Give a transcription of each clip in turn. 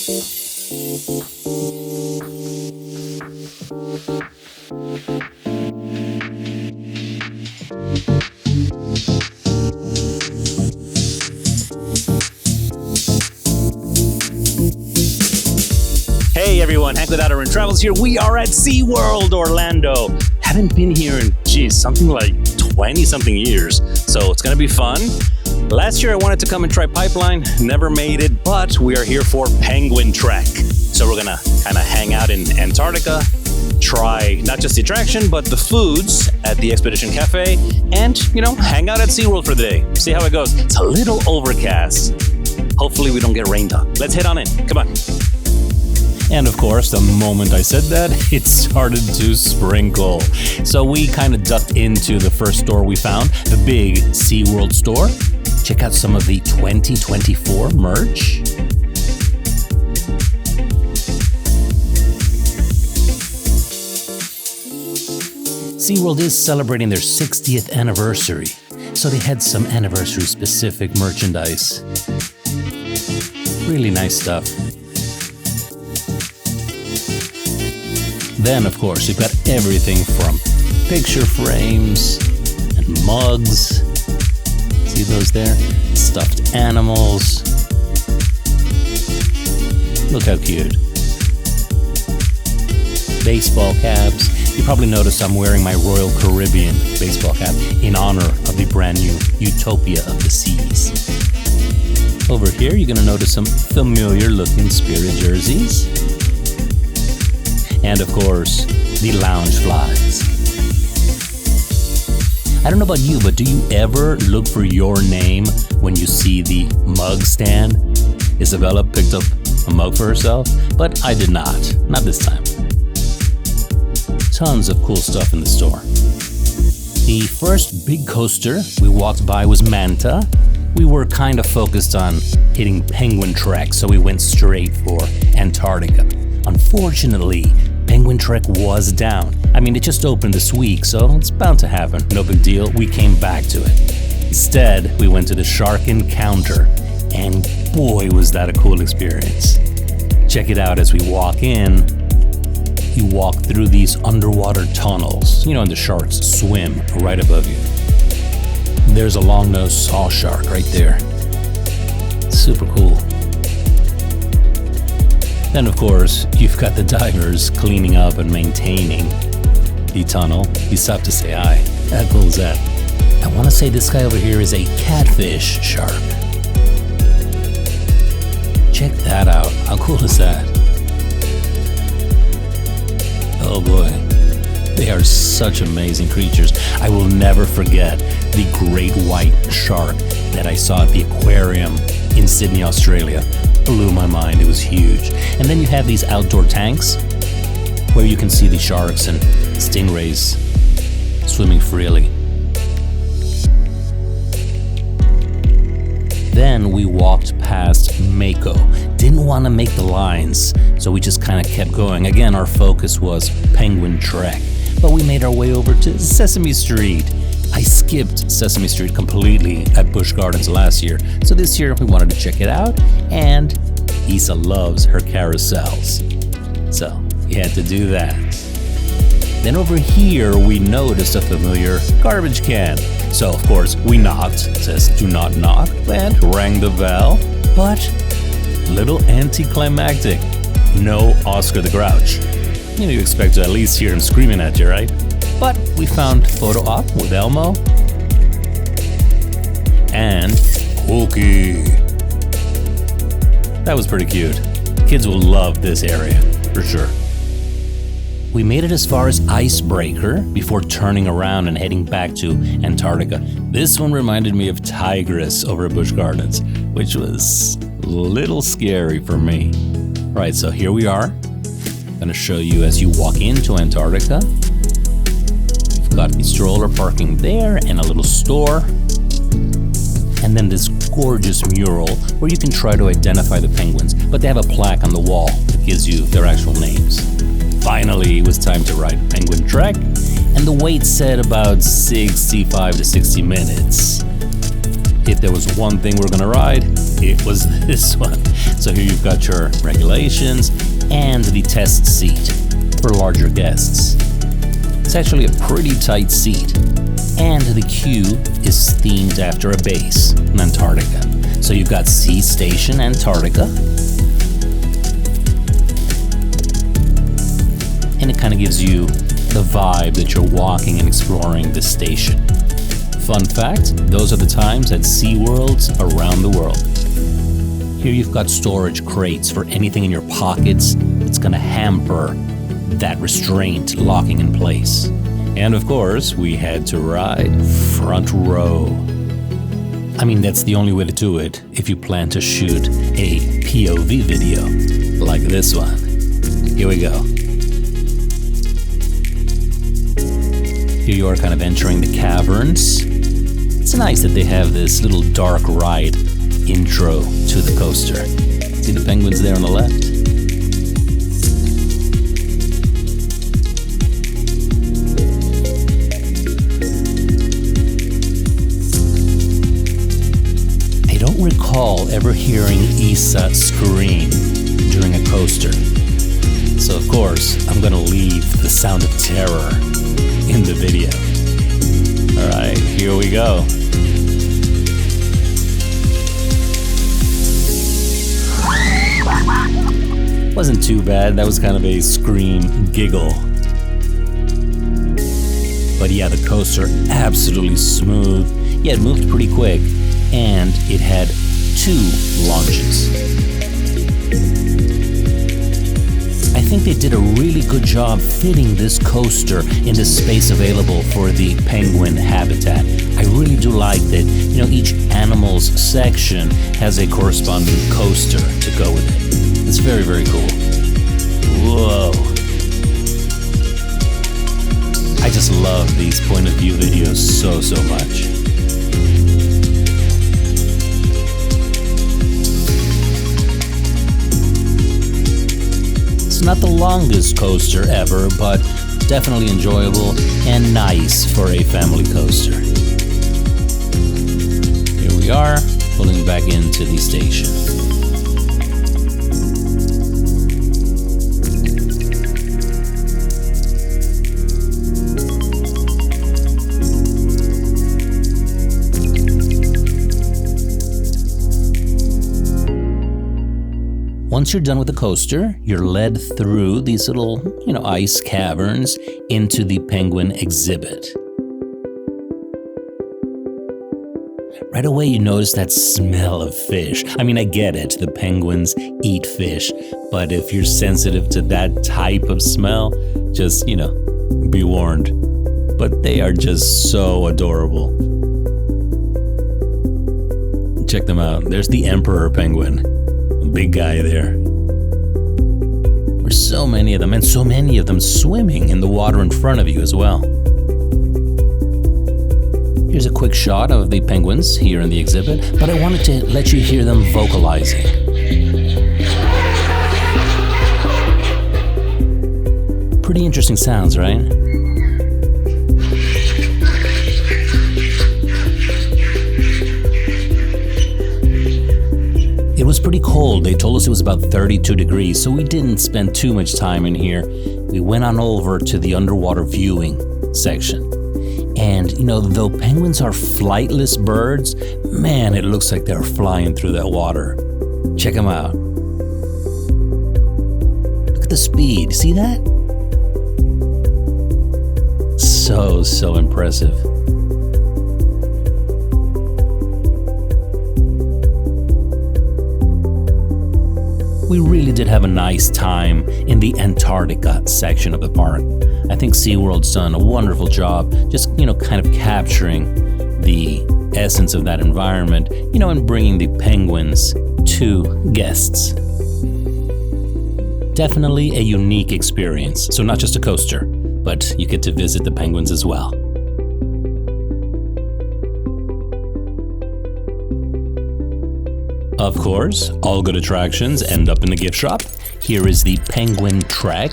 Hey everyone, Hank with Outer and Travels here. We are at SeaWorld Orlando. Haven't been here in, something like 20-something years. So it's gonna be fun. Last year I wanted to come and try Pipeline, never made it, but we are here for Penguin Trek. So we're gonna kind of hang out in Antarctica, try not just the attraction, but the foods at the Expedition Cafe, and, hang out at SeaWorld for the day. See how it goes. It's a little overcast. Hopefully we don't get rained on. Let's head on in. Come on. And of course, the moment I said that, it started to sprinkle. So we kind of ducked into the first store we found, the big SeaWorld store. Check out some of the 2024 merch. SeaWorld is celebrating their 60th anniversary, so they had some anniversary-specific merchandise. Really nice stuff. Then, of course, you've got everything from picture frames and mugs. See those there? Stuffed animals. Look how cute. Baseball caps. You probably noticed I'm wearing my Royal Caribbean baseball cap in honor of the brand new Utopia of the Seas. Over here, you're going to notice some familiar looking Spirit jerseys. And of course, the lounge flies. I don't know about you, but do you ever look for your name when you see the mug stand? Isabella picked up a mug for herself, but I did not this time. Tons of cool stuff in the store. The first big coaster we walked by was Manta. We were kind of focused on hitting Penguin Trek, so we went straight for Antarctica. Unfortunately, Penguin Trek was down. It just opened this week, so it's bound to happen. No big deal, we came back to it. Instead, we went to the Shark Encounter, and boy was that a cool experience. Check it out as we walk in. You walk through these underwater tunnels, and the sharks swim right above you. There's a long-nosed saw shark right there. Super cool. Then, of course, you've got the divers cleaning up and maintaining the tunnel. You still have to say hi. How cool is that? I want to say this guy over here is a catfish shark. Check that out. How cool is that? Oh boy. They are such amazing creatures. I will never forget the great white shark that I saw at the aquarium in Sydney, Australia. Blew my mind. It was huge. And then you have these outdoor tanks where you can see the sharks and stingrays swimming freely. Then we walked past Mako. Didn't want to make the lines, so we just kind of kept going. Again, our focus was Penguin Trek, but we made our way over to Sesame Street. I skipped Sesame Street completely at Busch Gardens last year, so this year we wanted to check it out, and Isa loves her carousels, so we had to do that. Then over here we noticed a familiar garbage can, so of course we knocked, it says do not knock, and rang the bell, but little anticlimactic, no Oscar the Grouch. You expect to at least hear him screaming at you, right? But we found photo op with Elmo and Cookie. That was pretty cute. Kids will love this area, for sure. We made it as far as Icebreaker before turning around and heading back to Antarctica. This one reminded me of Tigress over at Busch Gardens, which was a little scary for me. Right, so here we are. I'm gonna show you as you walk into Antarctica. You've got the stroller parking there and a little store. And then this gorgeous mural where you can try to identify the penguins, but they have a plaque on the wall that gives you their actual names. Finally, it was time to ride Penguin Trek, and the wait said about 65 to 60 minutes. If there was one thing we're gonna ride, it was this one. So here you've got your regulations and the test seat for larger guests. It's actually a pretty tight seat, and the queue is themed after a base in Antarctica. So you've got Sea Station Antarctica, and it kind of gives you the vibe that you're walking and exploring the station. Fun fact, those are the times at SeaWorlds around the world. Here you've got storage crates for anything in your pockets that's going to hamper that restraint locking in place. And of course, we had to ride front row. I mean, that's the only way to do it if you plan to shoot a POV video like this one. Here we go. Here you are kind of entering the caverns. It's nice that they have this little dark ride intro to the coaster. See the penguins there on the left? I don't recall ever hearing Isa scream during a coaster. So of course, I'm gonna leave the sound of terror in the video. All right, here we go. Wasn't too bad. That was kind of a scream giggle. But yeah, the coaster absolutely smooth. Yeah, it moved pretty quick, and it had 2 launches. I think they did a really good job fitting this coaster in the space available for the penguin habitat. I really do like that, each animal's section has a corresponding coaster to go with it. It's very, very cool. Whoa. I just love these point of view videos so much. It's not the longest coaster ever, but definitely enjoyable and nice for a family coaster. Here we are, pulling back into the station. Once you're done with the coaster, you're led through these little, ice caverns into the penguin exhibit. Right away, you notice that smell of fish. I mean, I get it, the penguins eat fish, but if you're sensitive to that type of smell, just, be warned. But they are just so adorable. Check them out. There's the emperor penguin. Big guy there. There's so many of them, and so many of them swimming in the water in front of you as well. Here's a quick shot of the penguins here in the exhibit, but I wanted to let you hear them vocalizing. Pretty interesting sounds, right? It was pretty cold. They told us it was about 32 degrees, so we didn't spend too much time in here. We went on over to the underwater viewing section. And, though penguins are flightless birds, man, it looks like they're flying through that water. Check them out. Look at the speed. See that? So impressive. We really did have a nice time in the Antarctica section of the park. I think SeaWorld's done a wonderful job just, kind of capturing the essence of that environment, and bringing the penguins to guests. Definitely a unique experience. So not just a coaster, but you get to visit the penguins as well. Of course, all good attractions end up in the gift shop. Here is the Penguin Trek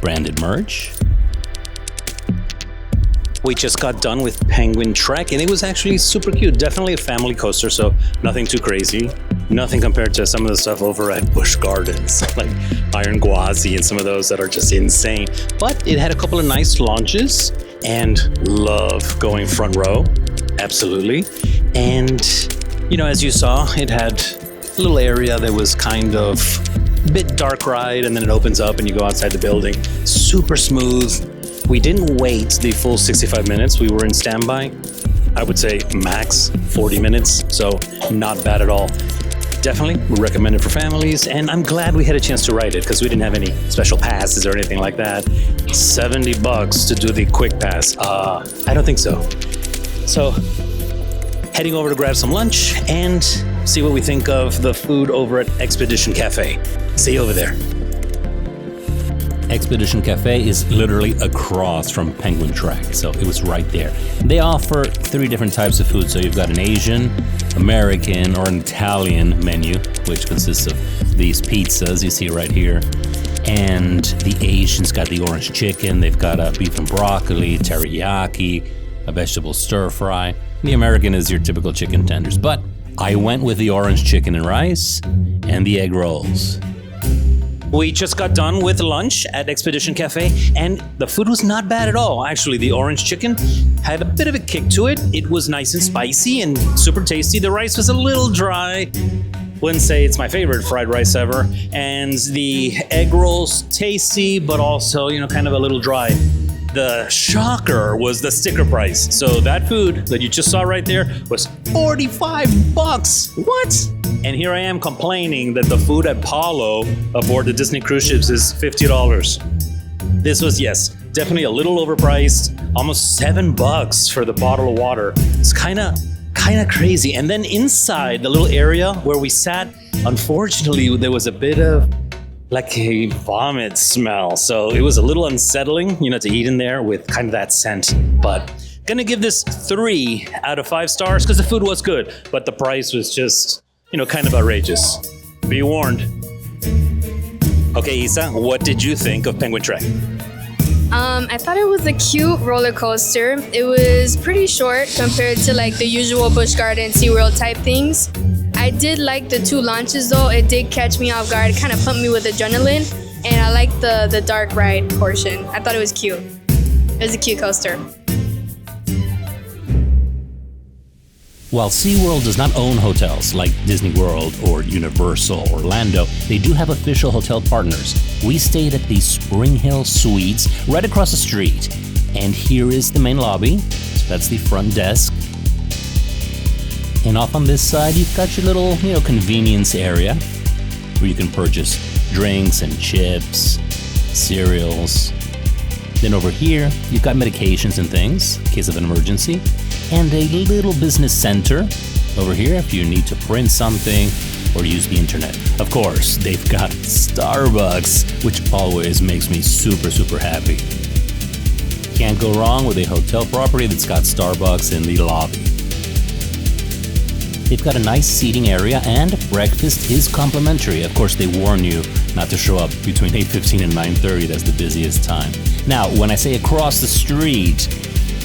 branded merch. We just got done with Penguin Trek, and it was actually super cute. Definitely a family coaster, so nothing too crazy. Nothing compared to some of the stuff over at Busch Gardens, like Iron Gwazi and some of those that are just insane. But it had a couple of nice launches, and love going front row. Absolutely. And, you know, as you saw, it had a little area that was kind of a bit dark ride, and then it opens up and you go outside the building. Super smooth. We didn't wait the full 65 minutes. We were in standby. I would say max 40 minutes, so not bad at all. Definitely recommend it for families, and I'm glad we had a chance to ride it because we didn't have any special passes or anything like that. $70 to do the quick pass. I don't think so. So, heading over to grab some lunch and see what we think of the food over at Expedition Cafe. See you over there. Expedition Cafe is literally across from Penguin Trek, so it was right there. They offer 3 different types of food, so you've got an Asian, American, or an Italian menu, which consists of these pizzas you see right here. And the Asian's got the orange chicken, they've got a beef and broccoli, teriyaki, a vegetable stir fry. The American is your typical chicken tenders, but I went with the orange chicken and rice and the egg rolls. We just got done with lunch at Expedition Cafe, and the food was not bad at all. Actually, the orange chicken had a bit of a kick to it. It was nice and spicy and super tasty. The rice was a little dry. Wouldn't say it's my favorite fried rice ever. And the egg rolls, tasty, but also, you know, kind of a little dry. The shocker was the sticker price. So that food that you just saw right there was $45. What? And here I am complaining that the food at Palo aboard the Disney cruise ships is $50. This was, yes, definitely a little overpriced, almost $7 for the bottle of water. It's kind of crazy. And then inside the little area where we sat, unfortunately, there was a bit of like a vomit smell. So it was a little unsettling, you know, to eat in there with kind of that scent. But gonna give this 3 out of 5 stars because the food was good, but the price was just, you know, kind of outrageous. Be warned. Okay, Isa, what did you think of Penguin Trek? I thought it was a cute roller coaster. It was pretty short compared to like the usual Busch Garden, SeaWorld type things. I did like the 2 launches though. It did catch me off guard. It kind of pumped me with adrenaline, and I liked the dark ride portion. I thought it was cute. It was a cute coaster. While SeaWorld does not own hotels like Disney World or Universal Orlando, they do have official hotel partners. We stayed at the SpringHill Suites right across the street. And here is the main lobby. So that's the front desk. And off on this side, you've got your little, you know, convenience area where you can purchase drinks and chips, cereals. Then over here, you've got medications and things in case of an emergency. And a little business center over here if you need to print something or use the internet. Of course, they've got Starbucks, which always makes me super, super happy. Can't go wrong with a hotel property that's got Starbucks in the lobby. They've got a nice seating area, and breakfast is complimentary. Of course, they warn you not to show up between 8:15 and 9:30. That's the busiest time. Now, when I say across the street,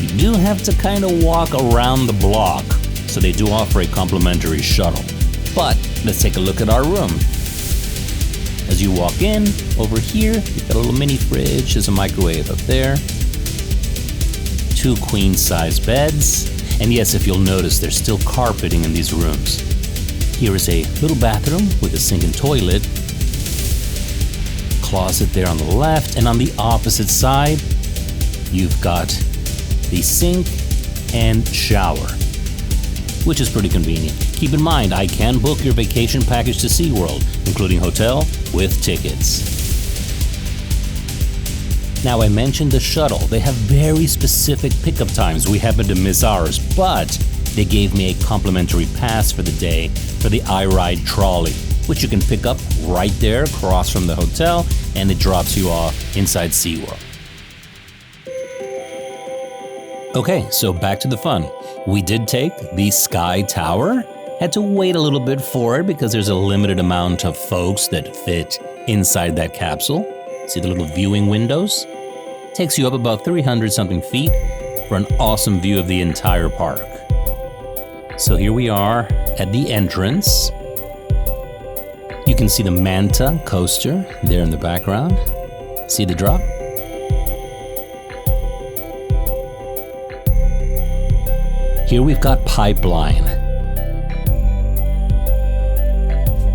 you do have to kind of walk around the block, so they do offer a complimentary shuttle. But let's take a look at our room. As you walk in, over here, you've got a little mini fridge. There's a microwave up there. 2 queen-size beds. And yes, if you'll notice, there's still carpeting in these rooms. Here is a little bathroom with a sink and toilet. Closet there on the left, and on the opposite side, you've got the sink and shower, which is pretty convenient. Keep in mind, I can book your vacation package to SeaWorld, including hotel with tickets. Now, I mentioned the shuttle. They have very specific pickup times. We happened to miss ours, but they gave me a complimentary pass for the day for the iRide trolley, which you can pick up right there across from the hotel, and it drops you off inside SeaWorld. Okay, so back to the fun. We did take the SkyTower. Had to wait a little bit for it because there's a limited amount of folks that fit inside that capsule. See the little viewing windows? Takes you up about 300 something feet. for an awesome view of the entire park. So here we are at the entrance. You can see the Manta coaster there in the background. See the drop? Here we've got Pipeline.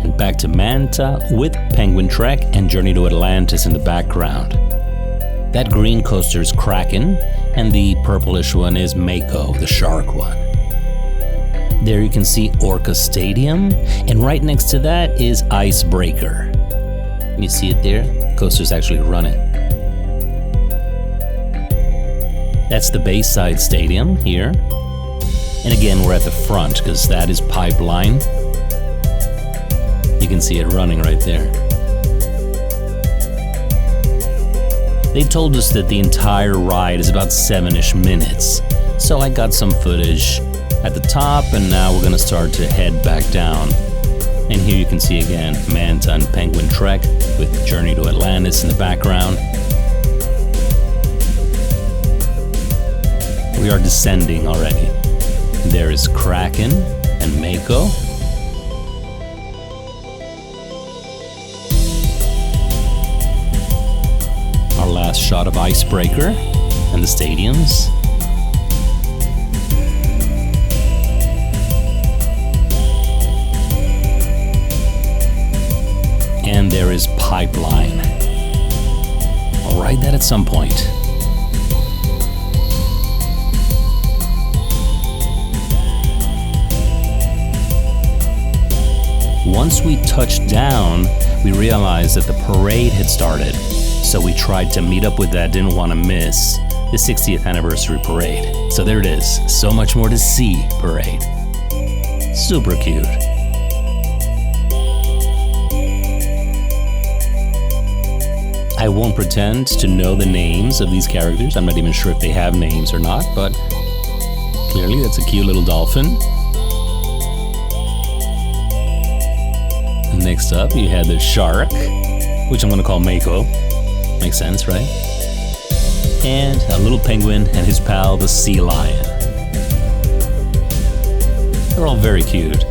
And back to Manta with Penguin Trek and Journey to Atlantis in the background. That green coaster is Kraken, and the purplish one is Mako, the shark one. There you can see Orca Stadium, and right next to that is Icebreaker. You see it there? The coaster's actually running. That's the Bayside Stadium here. And again, we're at the front because that is Pipeline. You can see it running right there. They told us that the entire ride is about 7-ish minutes. So I got some footage at the top, and now we're gonna start to head back down. And here you can see again, Manta and Penguin Trek with Journey to Atlantis in the background. We are descending already. There is Kraken and Mako. Our last shot of Icebreaker and the stadiums. And there is Pipeline. I'll ride that at some point. Once we touched down, we realized that the parade had started. So we tried to meet up with that, didn't want to miss the 60th anniversary parade. So there it is, so much more to see parade. Super cute. I won't pretend to know the names of these characters. I'm not even sure if they have names or not, but clearly that's a cute little dolphin. Next up, you had the shark, which I'm going to call Mako. Makes sense, right? And a little penguin and his pal, the sea lion. They're all very cute.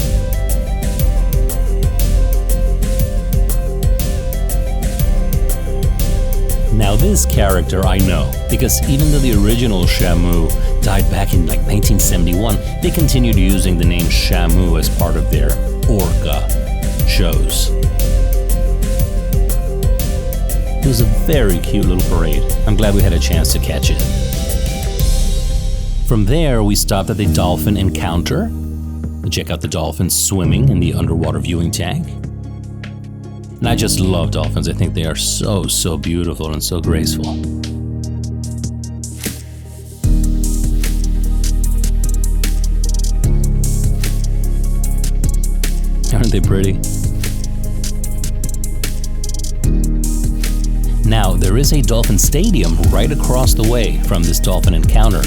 Now this character I know, because even though the original Shamu died back in like 1971, they continued using the name Shamu as part of their Orca shows. It was a very cute little parade. I'm glad we had a chance to catch it. From there, we stopped at the Dolphin Encounter to check out the dolphins swimming in the underwater viewing tank. And I just love dolphins. I think they are so beautiful and so graceful. Aren't they pretty? Now, there is a dolphin stadium right across the way from this dolphin encounter,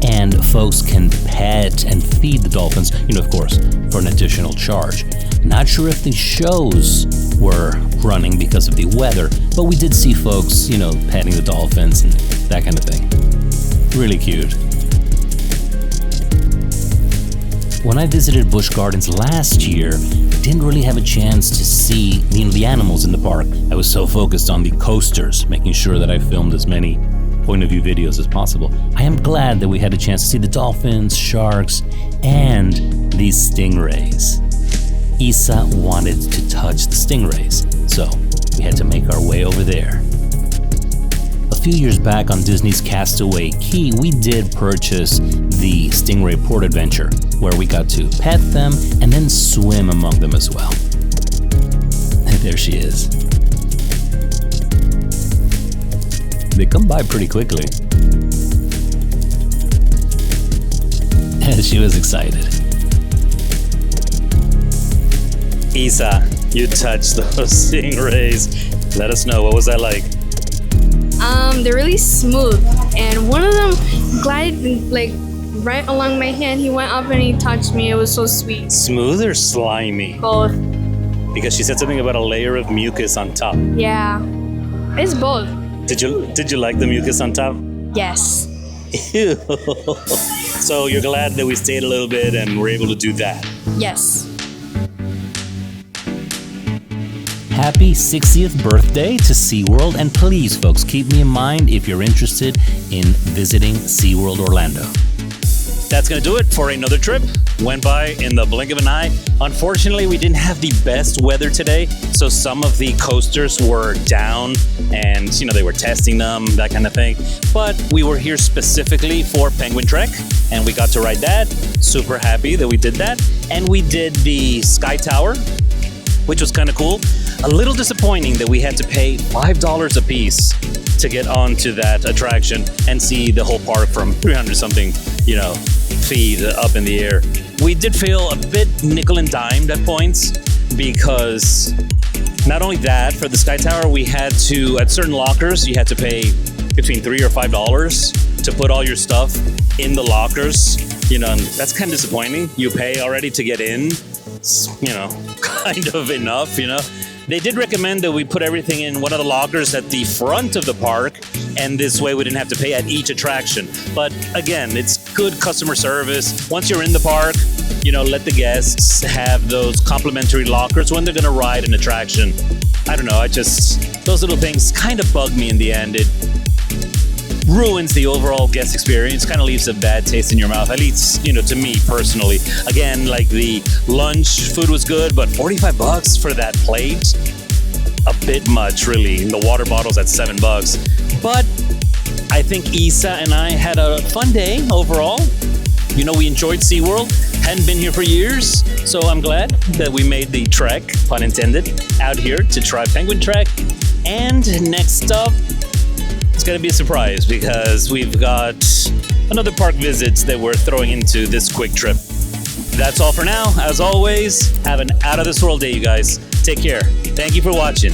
and folks can pet and feed the dolphins, of course, for an additional charge. Not sure if the shows were running because of the weather, but we did see folks, petting the dolphins and that kind of thing. Really cute. When I visited Busch Gardens last year, I didn't really have a chance to see the animals in the park. I was so focused on the coasters, making sure that I filmed as many point of view videos as possible. I am glad that we had a chance to see the dolphins, sharks, and these stingrays. Isa wanted to touch the stingrays, so we had to make our way over there. A few years back on Disney's Castaway Cay, we did purchase the Stingray Port Adventure, where we got to pet them and then swim among them as well. And there she is. They come by pretty quickly. She was excited. Isa, you touched those stingrays. Let us know, what was that like? They're really smooth, and one of them glided like right along my hand. He went up and he touched me. It was so sweet. Smooth or slimy? Both. Because she said something about a layer of mucus on top. Yeah, it's both. Did you like the mucus on top? Yes. Ew. So you're glad that we stayed a little bit and were able to do that. Yes. Happy 60th birthday to SeaWorld, and please, folks, keep me in mind if you're interested in visiting SeaWorld Orlando. That's going to do it for another trip. Went by in the blink of an eye. Unfortunately, we didn't have the best weather today, so some of the coasters were down and, they were testing them, that kind of thing. But we were here specifically for Penguin Trek, and we got to ride that. Super happy that we did that. And we did the SkyTower, which was kind of cool. A little disappointing that we had to pay $5 a piece to get onto that attraction and see the whole park from 300 something, feet up in the air. We did feel a bit nickel and dimed at points because not only that, for the SkyTower, we had to, at certain lockers, you had to pay between $3 or $5 to put all your stuff in the lockers. And that's kind of disappointing. You pay already to get in. Kind of enough, They did recommend that we put everything in one of the lockers at the front of the park, and this way we didn't have to pay at each attraction. But again, it's good customer service. Once you're in the park, let the guests have those complimentary lockers when they're going to ride an attraction. I don't know, those little things kind of bug me in the end. It ruins the overall guest experience, kind of leaves a bad taste in your mouth, at least, to me personally. Again, like the lunch food was good, but $45 for that plate, a bit much, really. And the water bottle's at $7. But I think Isa and I had a fun day overall. We enjoyed SeaWorld, hadn't been here for years, so I'm glad that we made the trek, pun intended, out here to try Penguin Trek. And next up, it's going to be a surprise because we've got another park visits that we're throwing into this quick trip. That's all for now. As always, have an out of this world day, you guys. Take care. Thank you for watching.